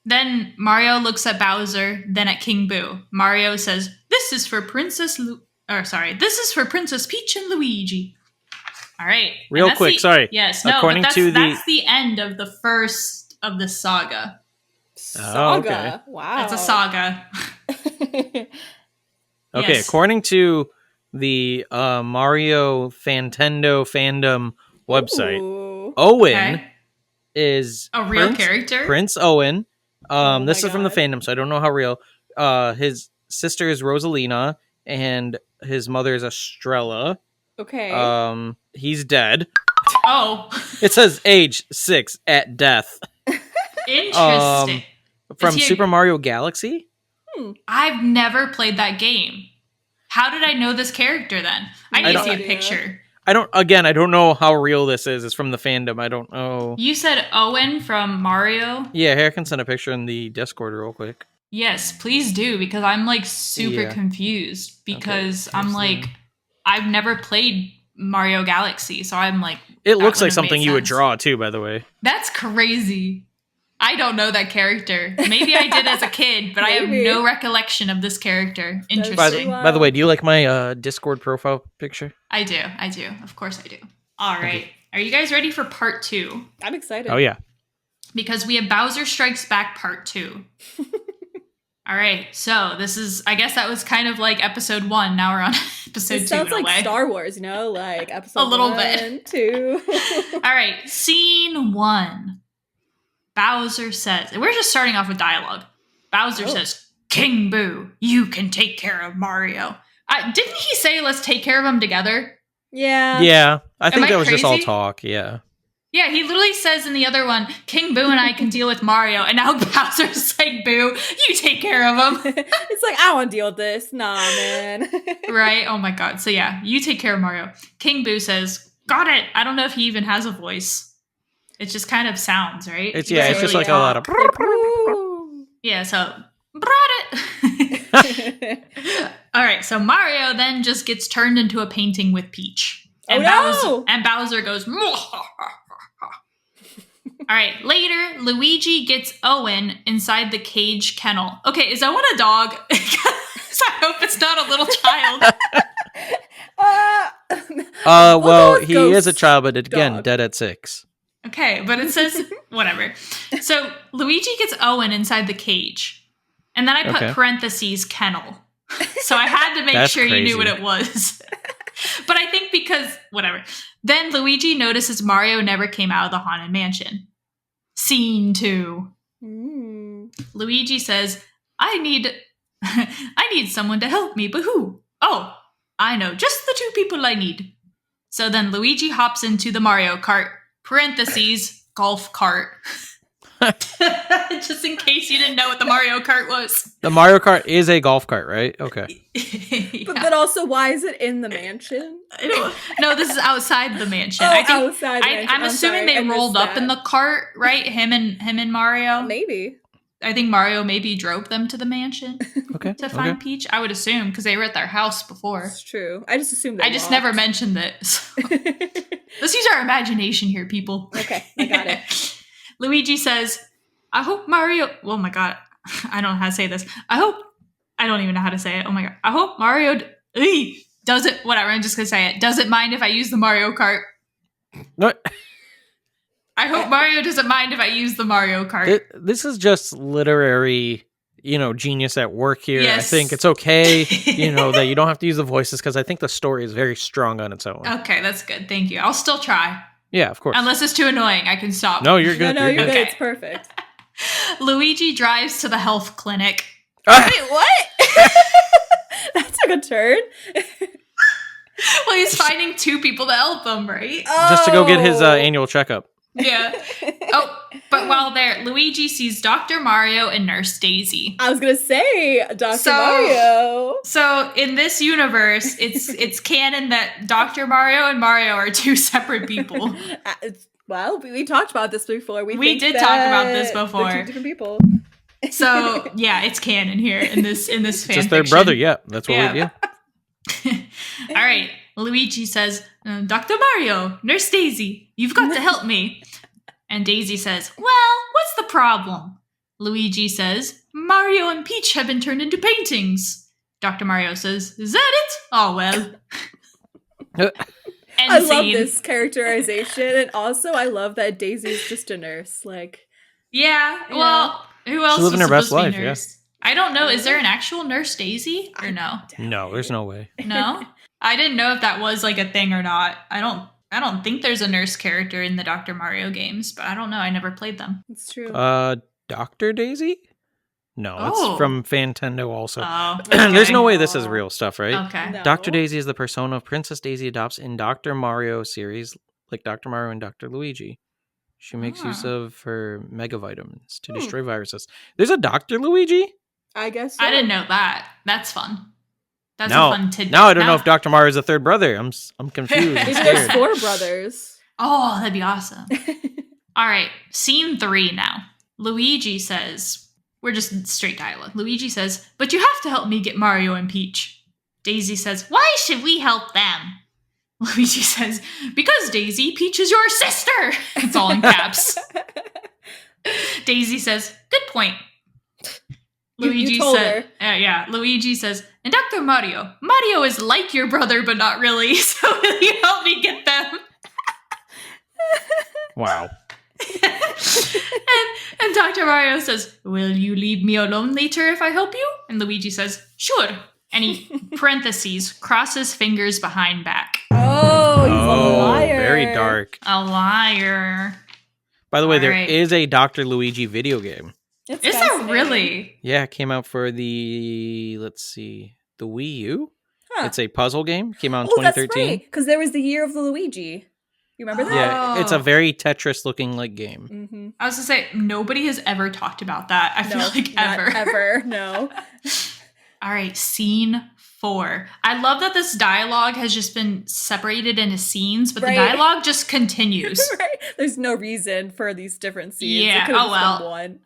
Then Mario looks at Bowser, then at King Boo. Mario says, this is for Princess Peach and Luigi." All right.
Real quick, sorry.
Yes, no,
According
but
to
that's the end of the first of the saga.
Saga?
Okay.
Wow.
It's a saga.
Okay,
Yes.
According to the Mario Fantendo fandom website,
Ooh.
Owen is
a real character?
Prince Owen. This is
God.
from the fandom, so I don't know how real. His sister is Rosalina, and his mother is Estrella.
Okay.
He's dead.
Oh.
It says age 6 at death.
Interesting.
From Super Mario Galaxy?
I've never played that game. How did I know this character then? I need to see a picture.
I don't know how real this is. It's from the fandom. I don't know.
You said Owen from Mario?
Yeah, here I can send a picture in the Discord real quick.
Yes, please do, because I'm like super confused because I'm like, I've never played Mario Galaxy, so I'm like,
it looks like something you would draw too, by the way.
That's crazy. I don't know that character. Maybe I did as a kid, but I have no recollection of this character. Interesting.
By the way, do you like my Discord profile picture?
I do. Of course I do. All right. Okay. Are you guys ready for part 2?
I'm excited.
Oh, yeah.
Because we have Bowser Strikes Back part 2. All right. So this is, I guess that was kind of like episode 1. Now we're on episode 2
sounds
in a
like
way.
Star Wars, like episode
a little
1,
bit.
2.
All right. Scene 1. Bowser says, and we're just starting off with dialogue. Bowser says, "King Boo, you can take care of Mario." Didn't he say, "Let's take care of him together"?
Yeah.
Yeah. I think that was
crazy?
just all talk. Yeah.
Yeah, he literally says in the other one, "King Boo and I can deal with Mario." And now Bowser's like, "Boo, you take care of him."
It's like, I don't want to deal with this. Nah, man.
Right? Oh my God. So yeah, you take care of Mario. King Boo says, "Got it." I don't know if he even has a voice. It just kind of sounds, right?
It's just really like a lot of...
Yeah, so, brought it. All right, so Mario then just gets turned into a painting with Peach. And Bowser goes, "All right, later, Luigi gets Owen inside the cage kennel. Okay, is Owen a dog? I hope it's not a little child.
Well, he is a child, but again, dead at 6.
Okay, but it says, whatever. So Luigi gets Owen inside the cage. And then I put parentheses kennel. So I had to make sure you knew what it was. But I think because, whatever. Then Luigi notices Mario never came out of the Haunted Mansion. Scene 2.
Mm.
Luigi says, I need someone to help me, but who? Oh, I know just the 2 people I need. So then Luigi hops into the Mario Kart, parentheses, golf cart. Just in case you didn't know what the Mario Kart was.
The Mario Kart is a golf cart, right? Okay.
Yeah. But also, why is it in the mansion?
No, this is outside the mansion.
Oh,
I think
outside the mansion.
I'm assuming they rolled up in the cart, right? Him and Mario.
Maybe.
I think Mario maybe drove them to the mansion to find Peach. I would assume because they were at their house before.
It's true. I just assumed
I just never mentioned this. Let's use our imagination here, people.
Okay, I got it.
Luigi says, I hope Mario... Oh my god. I don't know how to say this. I don't even know how to say it. Oh my god. I hope Mario... does it... Whatever, I'm just going to say it. Does it mind if I use the Mario Kart?
What?
I hope Mario doesn't mind if I use the Mario Kart.
This is just literary, genius at work here.
Yes.
I think it's okay, that you don't have to use the voices because I think the story is very strong on its own.
Okay, that's good. Thank you. I'll still try.
Yeah, of course.
Unless it's too annoying, I can stop.
No, you're good.
No, you're good.
Okay.
It's perfect.
Luigi drives to the health clinic.
Wait, what? That took a turn.
Well, he's finding 2 people to help him, right?
Just to go get his annual checkup.
Yeah. Oh, but while there, Luigi sees Dr. Mario and Nurse Daisy.
I was gonna say Dr. Mario.
So in this universe, it's canon that Dr. Mario and Mario are 2 separate people.
Well, we talked about this before.
We did talk about this before.
They're 2 different people.
So yeah, it's canon here in this fan
Just their brother. Yeah, that's what we do.
All right. Luigi says, Dr. Mario, Nurse Daisy, you've got to help me. And Daisy says, well, what's the problem? Luigi says, Mario and Peach have been turned into paintings. Dr. Mario says, is that it? Oh, well.
I love this characterization. And also, I love that Daisy's just a nurse.
Yeah, well, who else
She's living her best life,
nurse? I don't know. Is there an actual Nurse Daisy or no?
No, there's no way.
No? I didn't know if that was a thing or not. I don't think there's a nurse character in the Dr. Mario games, but I don't know. I never played them.
It's true.
Dr. Daisy? No, it's from Fantendo also.
Oh, okay.
There's no way this is real stuff, right?
Okay.
No.
Dr. Daisy is the persona Princess Daisy adopts in Dr. Mario series, like Dr. Mario and Dr. Luigi. She makes use of her mega vitamins to destroy viruses. There's a Dr. Luigi?
I guess so.
I didn't know that. That's fun. That's a fun tidbit.
Now I don't know if Dr. Mario is a 3rd brother. I'm confused.
Maybe there's 4 brothers.
Oh, that'd be awesome. All right, scene 3 now. Luigi says, we're just straight dialogue. Luigi says, but you have to help me get Mario and Peach. Daisy says, why should we help them? Luigi says, because Daisy, Peach is your sister. It's all in caps. Daisy says, good point.
You told her.
Yeah, Luigi says, and Dr. Mario is like your brother, but not really, so will you help me get them?
Wow.
and Dr. Mario says, will you leave me alone later if I help you? And Luigi says, sure. And he, parentheses, crosses fingers behind back.
Oh, he's a liar.
Very dark.
A liar.
By the way, there is a Dr. Luigi video game.
Is there really?
Yeah, it came out for the Wii U.
Huh.
It's a puzzle game. Came out in 2013.
That's right, because there was the year of the Luigi. You remember that?
Yeah, it's a very Tetris-looking game.
Mm-hmm.
I was going to say, nobody has ever talked about that. I feel like
not ever, no.
All right, scene 4. I love that this dialogue has just been separated into scenes, but the dialogue just continues.
Right? There's no reason for these different scenes.
Yeah,
one.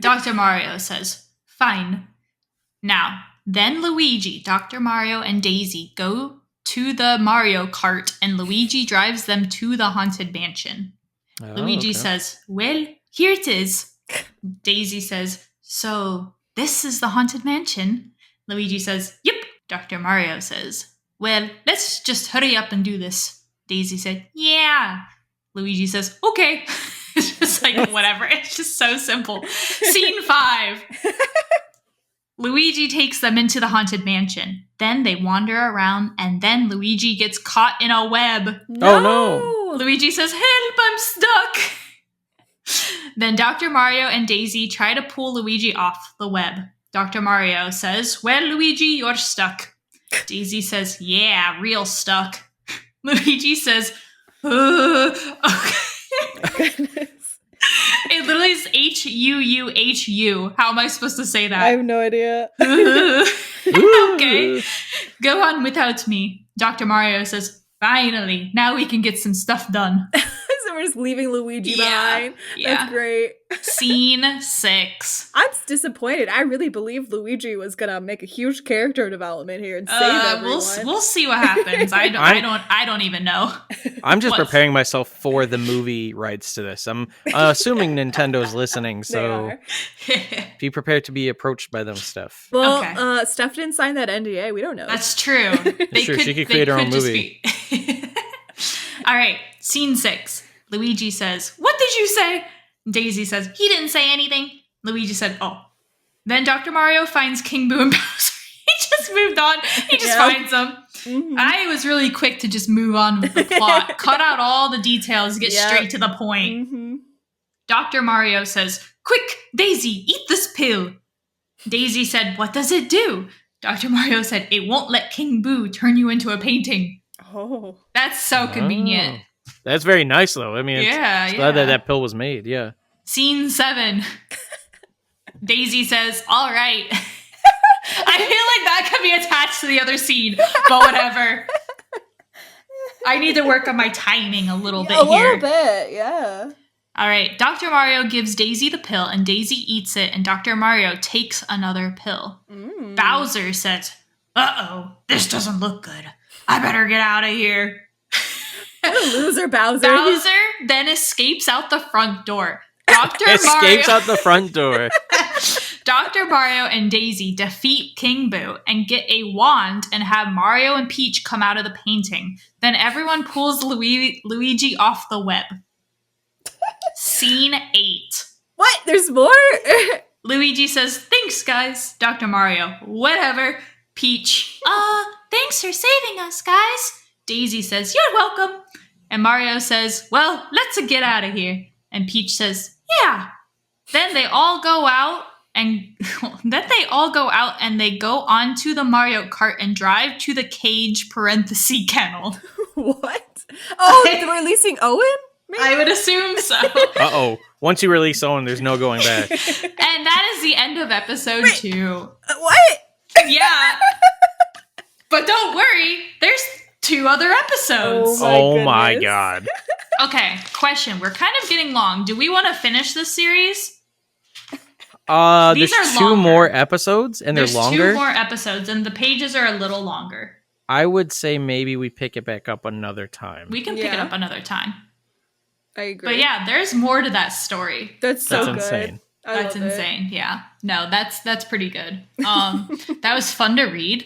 Dr. Mario says, fine. Now, then Luigi, Dr. Mario, and Daisy go to the Mario Kart, and Luigi drives them to the haunted mansion. Luigi says, well, here it is. Daisy says, so this is the haunted mansion? Luigi says, yep. Dr. Mario says, well, let's just hurry up and do this. Daisy said, yeah. Luigi says, okay. It's just whatever. It's just so simple. Scene 5. Luigi takes them into the haunted mansion. Then they wander around, and then Luigi gets caught in a web.
No. Oh, no.
Luigi says, help, I'm stuck. Then Dr. Mario and Daisy try to pull Luigi off the web. Dr. Mario says, well, Luigi, you're stuck. Daisy says, yeah, real stuck. Luigi says, okay.
Goodness.
It literally is H-U-U-H-U. How am I supposed to say that?
I have no idea.
Okay. Go on without me. Dr. Mario says, finally, now we can get some stuff done.
So we're just leaving Luigi behind.
Yeah.
That's great.
Scene 6.
I'm disappointed. I really believed Luigi was gonna make a huge character development here and save everyone.
We'll see what happens. I don't even know.
I'm just preparing myself for the movie rights to this. I'm assuming Nintendo's listening, so be prepared to be approached by them, Steph.
Well,
Okay.
Steph didn't sign that NDA. We don't know.
That's true.
She could create her own movie.
All right, scene 6. Luigi says, what did you say? Daisy says, he didn't say anything. Luigi said, oh. Then Dr. Mario finds King Boo and Bowser. He just moved on. He just finds them. Mm-hmm. I was really quick to just move on with the plot. Cut out all the details, get straight to the point. Mm-hmm. Dr. Mario says, quick, Daisy, eat this pill. Daisy said, what does it do? Dr. Mario said, it won't let King Boo turn you into a painting.
Oh.
That's so convenient.
That's very nice, though. I mean, it's glad that pill was made, yeah.
Scene 7. Daisy says, all right. I feel like that could be attached to the other scene, but whatever. I need to work on my timing a little bit here.
A little bit, yeah.
All right. Dr. Mario gives Daisy the pill, and Daisy eats it, and Dr. Mario takes another pill. Bowser says, uh-oh, this doesn't look good. I better get out of here.
What a loser, Bowser.
Bowser then escapes out the front door.
Escapes out the front door.
Dr. Mario and Daisy defeat King Boo and get a wand and have Mario and Peach come out of the painting. Then everyone pulls Luigi off the web. Scene 8.
What? There's more?
Luigi says, thanks, guys. Dr. Mario, whatever. Peach, thanks for saving us, guys. Daisy says, you're welcome. And Mario says, well, let's get out of here. And Peach says, yeah. Then they all go out and they go onto the Mario Kart and drive to the cage kennel.
What? Oh, they're releasing Owen? Maybe?
I would assume so.
Uh-oh. Once you release Owen, there's no going back.
And that is the end of episode 2.
What?
Yeah. But don't worry, there's 2 other episodes.
Oh my god.
Okay, question. We're kind of getting long. Do we want to finish this series?
There's 2 more episodes, and they're longer?
There's 2 more episodes, and the pages are a little longer.
I would say maybe we pick it back up another time.
We can pick it up another time.
I agree.
But yeah, there's more to that story.
That's so good.
Insane.
That's insane. Yeah. No, that's pretty good. That was fun to read.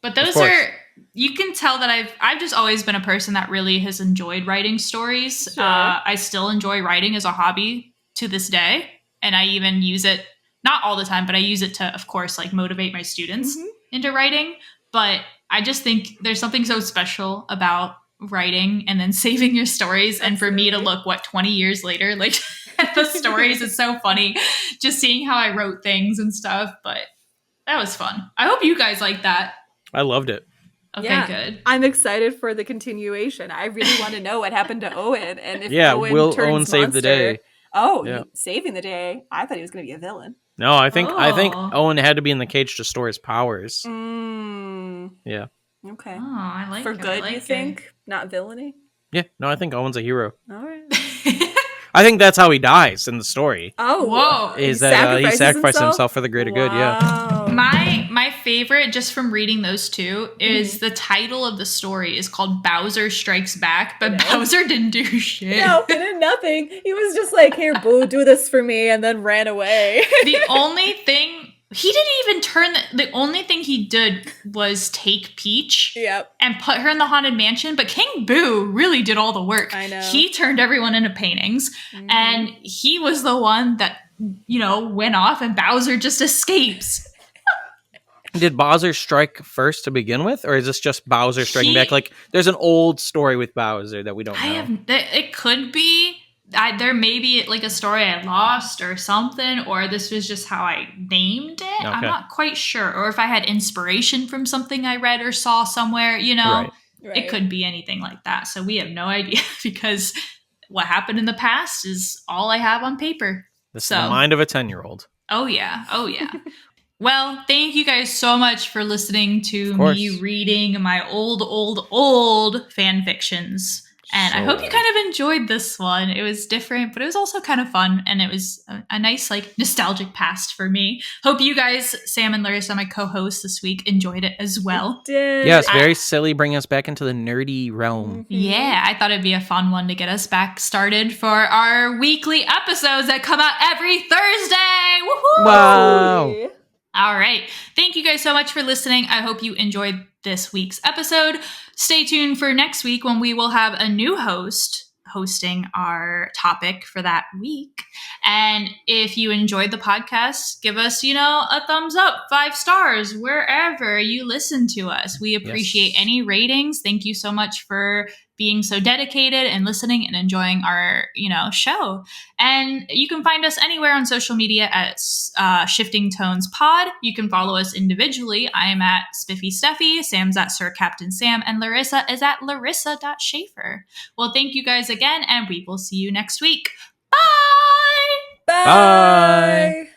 But those are, you can tell that I've just always been a person that really has enjoyed writing stories.
Sure.
I still enjoy writing as a hobby to this day. And I even use it, not all the time, but I use it to, of course, like motivate my students into writing. But I just think there's something so special about writing and then saving your stories. And for me to look, 20 years later, like at the stories, it's so funny just seeing how I wrote things and stuff. But that was fun. I hope you guys like that.
I loved it.
Okay, good.
I'm excited for the continuation. I really want to know what happened to Owen. And if
will Owen save the day?
Oh, saving the day. I thought he was going to be a villain.
No, I think Owen had to be in the cage to store his powers. Yeah.
Okay.
Oh, I like
for
it.
good, you think? Not villainy?
Yeah. No, I think Owen's a hero.
All right.
I think that's how he dies in the story.
Oh,
whoa!
Is that he sacrificed himself for the greater good? Yeah.
My favorite, just from reading those 2, is the title of the story is called Bowser Strikes Back, but Bowser didn't do shit.
No, he did nothing. He was just like, "Here, Boo, do this for me," and then ran away.
The only thing. He didn't even turn the only thing he did was take Peach and put her in the Haunted Mansion, but King Boo really did all the work.
I know.
He turned everyone into paintings, and he was the one that, went off, and Bowser just escapes.
Did Bowser strike first to begin with, or is this just Bowser striking back? Like, there's an old story with Bowser that we don't know.
It could be there may be like a story I lost or something, or this was just how I named it. Okay. I'm not quite sure. Or if I had inspiration from something I read or saw somewhere, you know, it could be anything like that. So we have no idea because what happened in the past is all I have on paper.
This is the mind of a 10-year-old.
Oh, yeah. Oh, yeah. Well, thank you guys so much for listening to me reading my old fan fictions. And I hope you kind of enjoyed this one. It was different, but it was also kind of fun. And it was a nice, like, nostalgic past for me. Hope you guys, Sam and Lorissa, my co-hosts this week, enjoyed it as well.
Did.
Yes, very silly, bringing us back into the nerdy realm.
Yeah, I thought it'd be a fun one to get us back started for our weekly episodes that come out every Thursday. Woohoo!
Wow.
All right. Thank you guys so much for listening. I hope you enjoyed this week's episode. Stay tuned for next week when we will have a new host hosting our topic for that week. And if you enjoyed the podcast, give us, a thumbs up, 5 stars, wherever you listen to us. We appreciate any ratings. Thank you so much for being so dedicated and listening and enjoying our, show. And you can find us anywhere on social media at Shifting Tones Pod. You can follow us individually. I am at Spiffy Steffi, Sam's at Sir Captain Sam, and Lorissa is at Larissa.Schaefer. Well, thank you guys again, and we will see you next week. Bye!
Bye!